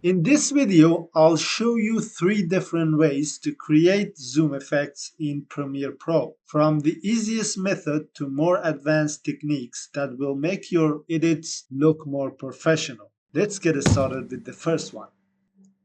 In this video, I'll show you 3 different ways to create zoom effects in Premiere Pro, from the easiest method to more advanced techniques that will make your edits look more professional. Let's get started with the first one.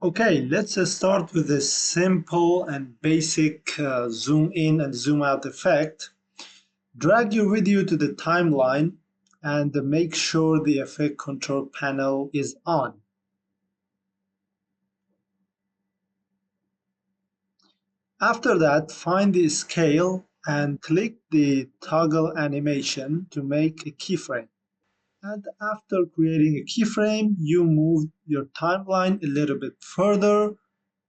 Okay, let's start with a simple and basic zoom in and zoom out effect. Drag your video to the timeline and make sure the effect control panel is on. After that, find the scale and click the toggle animation to make a keyframe. And after creating a keyframe, you move your timeline a little bit further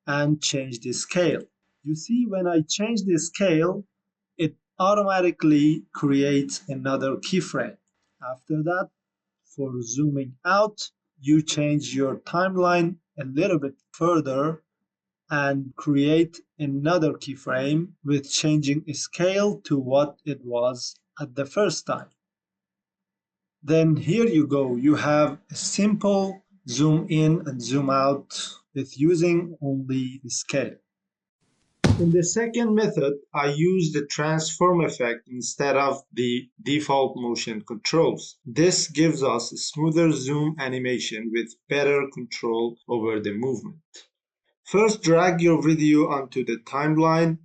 and change the scale. You see, when I change the scale, it automatically creates another keyframe. After that, for zooming out, you change your timeline a little bit further and create another keyframe with changing scale to what it was at the first time. Then here you go, you have a simple zoom in and zoom out with using only the scale. In the second method, I use the transform effect instead of the default motion controls. This gives us a smoother zoom animation with better control over the movement. First, drag your video onto the timeline,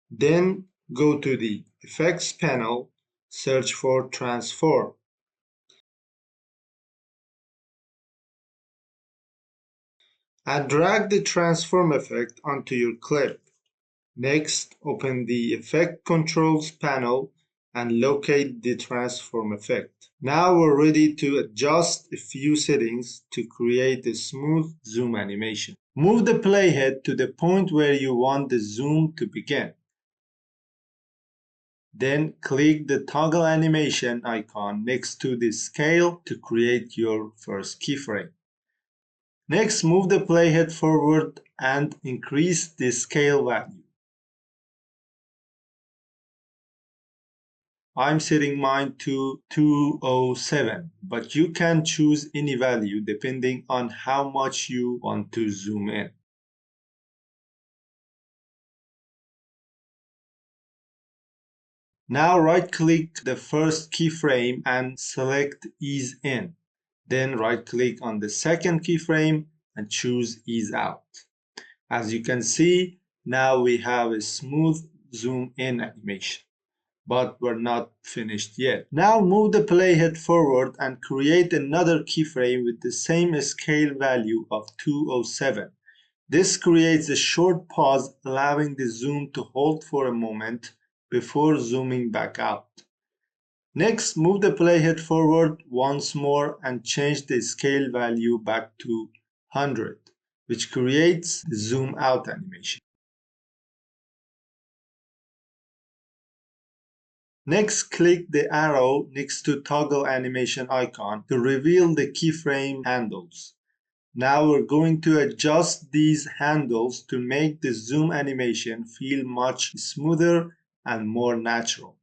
then go to the Effects panel, search for Transform. And drag the transform effect onto your clip. Next, open the Effect Controls panel and locate the transform effect. Now we're ready to adjust a few settings to create a smooth zoom animation. Move the playhead to the point where you want the zoom to begin. Then click the toggle animation icon next to the scale to create your first keyframe. Next, move the playhead forward and increase the scale value. I'm setting mine to 207, but you can choose any value depending on how much you want to zoom in. Now right-click the first keyframe and select Ease In. Then right-click on the second keyframe and choose Ease Out. As you can see, now we have a smooth zoom in animation, but we're not finished yet. Now move the playhead forward and create another keyframe with the same scale value of 207. This creates a short pause, allowing the zoom to hold for a moment before zooming back out. Next, move the playhead forward once more and change the scale value back to 100, which creates the zoom out animation. Next, click the arrow next to toggle animation icon to reveal the keyframe handles. Now we're going to adjust these handles to make the zoom animation feel much smoother and more natural.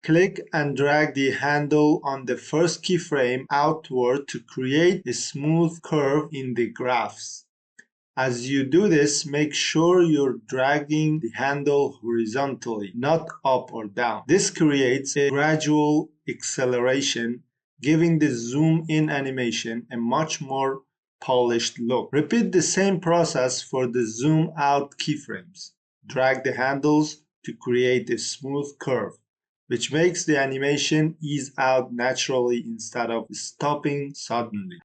Click and drag the handle on the first keyframe outward to create a smooth curve in the graphs. As you do this, make sure you're dragging the handle horizontally, not up or down. This creates a gradual acceleration, giving the zoom in animation a much more polished look. Repeat the same process for the zoom out keyframes. Drag the handles to create a smooth curve, which makes the animation ease out naturally instead of stopping suddenly.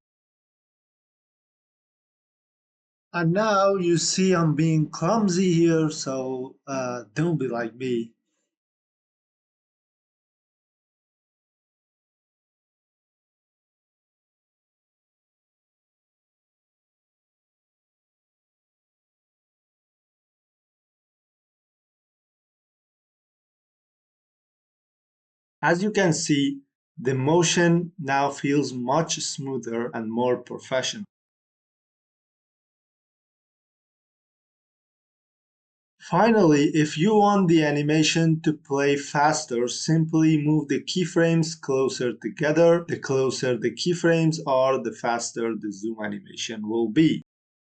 And now you see I'm being clumsy here, so don't be like me. As you can see, the motion now feels much smoother and more professional. Finally, if you want the animation to play faster, simply move the keyframes closer together. The closer the keyframes are, the faster the zoom animation will be.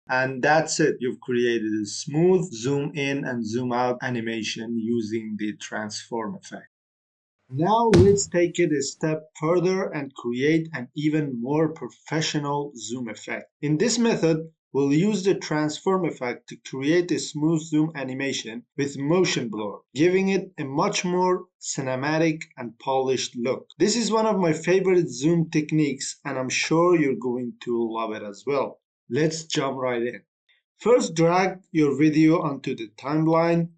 And that's it. You've created a smooth zoom in and zoom out animation using the transform effect. Now let's take it a step further and create an even more professional zoom effect. In this method, we'll use the transform effect to create a smooth zoom animation with motion blur, giving it a much more cinematic and polished look. This is one of my favorite zoom techniques and I'm sure you're going to love it as well. Let's jump right in. First, drag your video onto the timeline.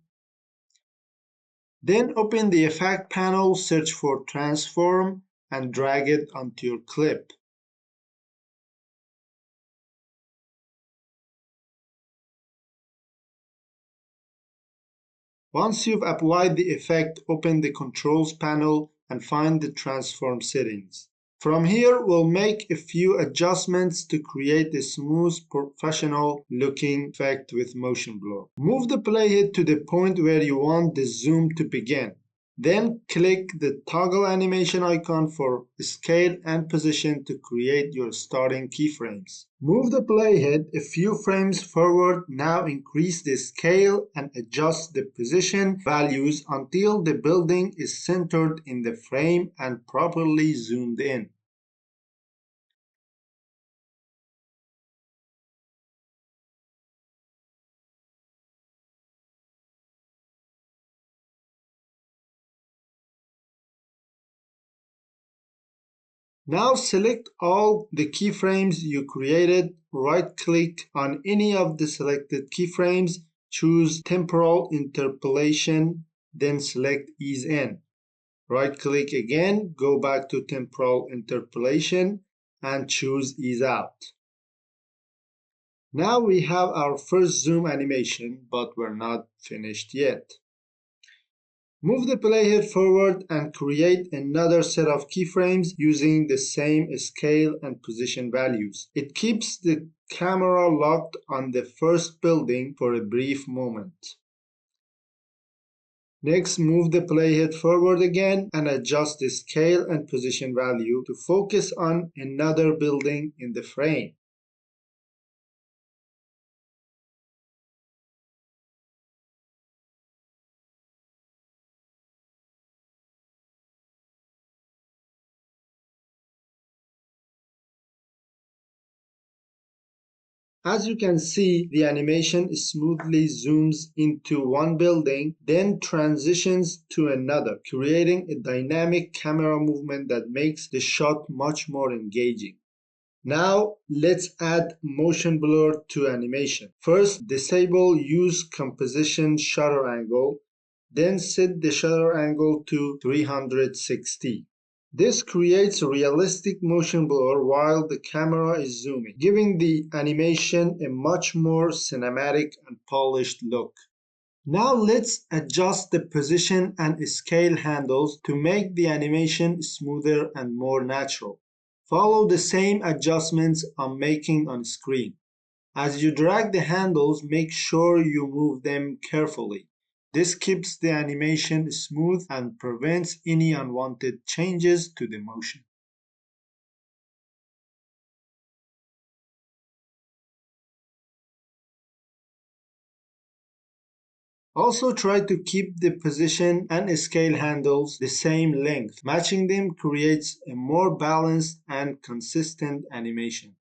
Then open the Effect panel, search for Transform, and drag it onto your clip. Once you've applied the effect, open the Controls panel and find the Transform settings. From here, we'll make a few adjustments to create a smooth, professional-looking effect with motion blur. Move the playhead to the point where you want the zoom to begin. Then click the toggle animation icon for scale and position to create your starting keyframes. Move the playhead a few frames forward. Now increase the scale and adjust the position values until the building is centered in the frame and properly zoomed in. Now select all the keyframes you created, right-click on any of the selected keyframes, choose Temporal Interpolation, then select Ease In. Right-click again, go back to Temporal Interpolation, and choose Ease Out. Now we have our first zoom animation, but we're not finished yet. Move the playhead forward and create another set of keyframes using the same scale and position values. It keeps the camera locked on the first building for a brief moment. Next, move the playhead forward again and adjust the scale and position value to focus on another building in the frame. As you can see, the animation smoothly zooms into one building, then transitions to another, creating a dynamic camera movement that makes the shot much more engaging. Now, let's add motion blur to animation. First, disable Use Composition Shutter Angle, then set the shutter angle to 360. This creates realistic motion blur while the camera is zooming, giving the animation a much more cinematic and polished look. Now let's adjust the position and scale handles to make the animation smoother and more natural. Follow the same adjustments I'm making on screen. As you drag the handles, make sure you move them carefully. This keeps the animation smooth and prevents any unwanted changes to the motion. Also try to keep the position and scale handles the same length. Matching them creates a more balanced and consistent animation.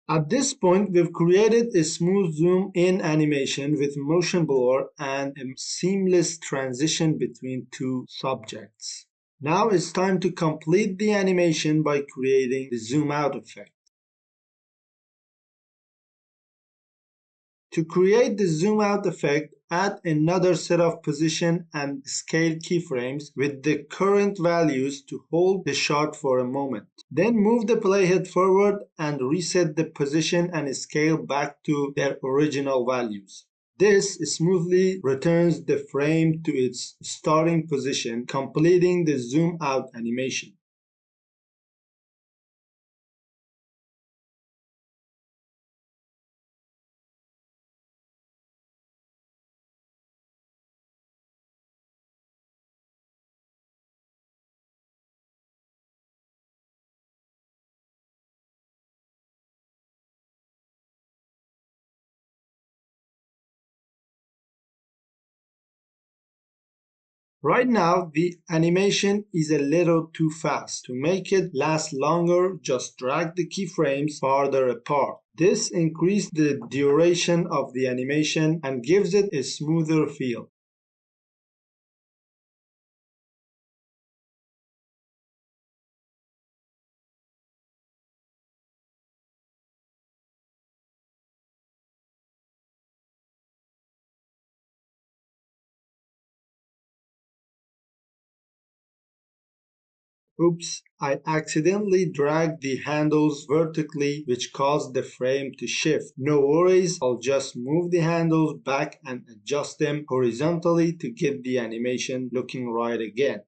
At this point, we've created a smooth zoom in animation with motion blur and a seamless transition between two subjects. Now it's time to complete the animation by creating the zoom out effect. To create the zoom out effect, add another set of position and scale keyframes with the current values to hold the shot for a moment. Then move the playhead forward and reset the position and scale back to their original values. This smoothly returns the frame to its starting position, completing the zoom out animation. Right now, the animation is a little too fast. To make it last longer, just drag the keyframes farther apart. This increases the duration of the animation and gives it a smoother feel. Oops, I accidentally dragged the handles vertically, which caused the frame to shift. No worries, I'll just move the handles back and adjust them horizontally to get the animation looking right again.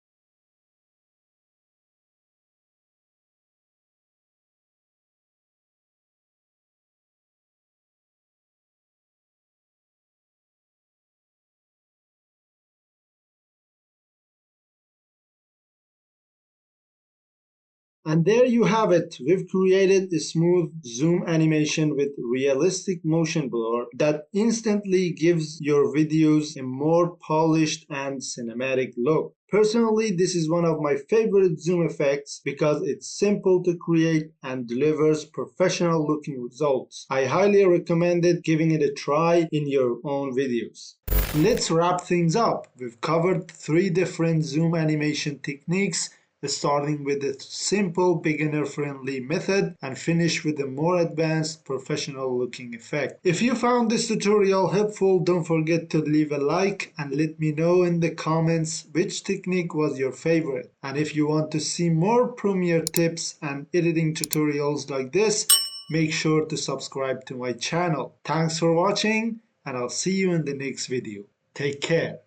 And there you have it. We've created a smooth zoom animation with realistic motion blur that instantly gives your videos a more polished and cinematic look. Personally, this is one of my favorite zoom effects because it's simple to create and delivers professional looking results. I highly recommend giving it a try in your own videos. Let's wrap things up. We've covered 3 different zoom animation techniques, starting with a simple beginner-friendly method and finish with a more advanced professional-looking effect. If you found this tutorial helpful, don't forget to leave a like and let me know in the comments which technique was your favorite. And if you want to see more Premiere tips and editing tutorials like this, make sure to subscribe to my channel. Thanks for watching, and I'll see you in the next video. Take care.